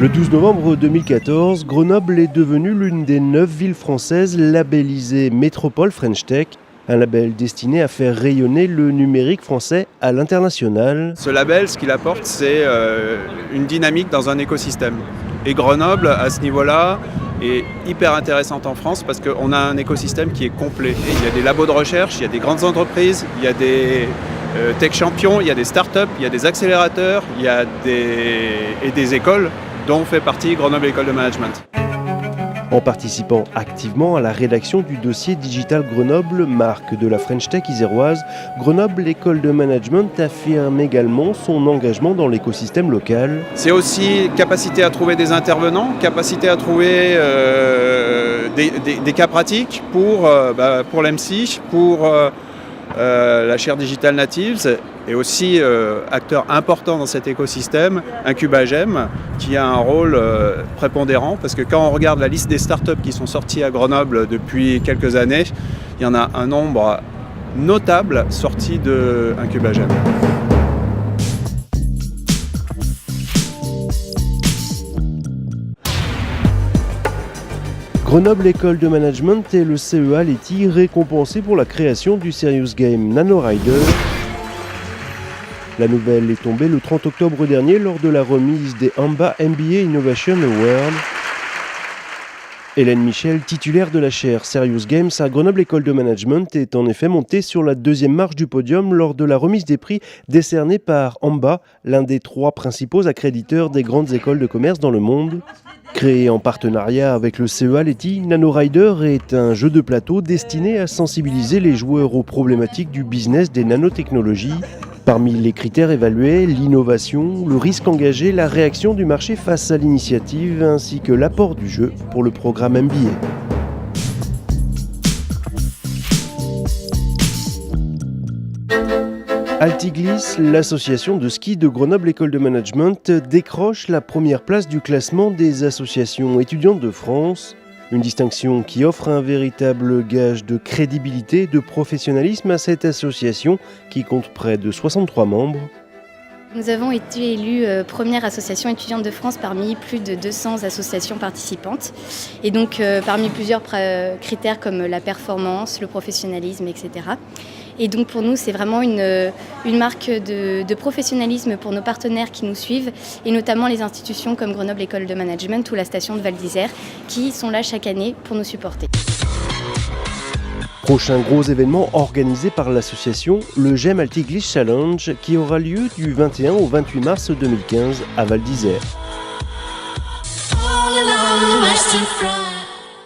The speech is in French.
Le 12 novembre 2014, Grenoble est devenue l'une des 9 villes françaises labellisées Métropole French Tech, un label destiné à faire rayonner le numérique français à l'international. Ce label, ce qu'il apporte, c'est une dynamique dans un écosystème. Et Grenoble, à ce niveau-là, est hyper intéressante en France parce qu'on a un écosystème qui est complet. Et il y a des labos de recherche, il y a des grandes entreprises, il y a des tech champions, il y a des startups, il y a des accélérateurs, il y a des écoles dont fait partie Grenoble École de Management. En participant activement à la rédaction du dossier Digital Grenoble, marque de la French Tech iséroise, Grenoble École de Management affirme également son engagement dans l'écosystème local. C'est aussi capacité à trouver des intervenants, capacité à trouver des cas pratiques pour l'EMSI, pour la chaire Digital Natives, et aussi acteur important dans cet écosystème, Incubagem, qui a un rôle prépondérant, parce que quand on regarde la liste des startups qui sont sorties à Grenoble depuis quelques années, il y en a un nombre notable sorti de Incubagem. Grenoble École de Management et le CEA Leti récompensés pour la création du serious game NanoRider. La nouvelle est tombée le 30 octobre dernier lors de la remise des AMBA MBA Innovation Awards. Hélène Michel, titulaire de la chaire Serious Games à Grenoble École de Management, est en effet montée sur la deuxième marche du podium lors de la remise des prix décernés par AMBA, l'un des 3 principaux accréditeurs des grandes écoles de commerce dans le monde. Créé en partenariat avec le CEA Leti, NanoRider est un jeu de plateau destiné à sensibiliser les joueurs aux problématiques du business des nanotechnologies. Parmi les critères évalués, l'innovation, le risque engagé, la réaction du marché face à l'initiative ainsi que l'apport du jeu pour le programme MBA. Altiglis, l'association de ski de Grenoble École de Management, décroche la première place du classement des associations étudiantes de France. Une distinction qui offre un véritable gage de crédibilité et de professionnalisme à cette association qui compte près de 63 membres. Nous avons été élus première association étudiante de France parmi plus de 200 associations participantes. Et donc parmi plusieurs critères comme la performance, le professionnalisme, etc. Et donc pour nous, c'est vraiment une marque de professionnalisme pour nos partenaires qui nous suivent, et notamment les institutions comme Grenoble École de Management ou la station de Val d'Isère, qui sont là chaque année pour nous supporter. Prochain gros événement organisé par l'association, le GEM Altiglis Challenge, qui aura lieu du 21 au 28 mars 2015 à Val d'Isère.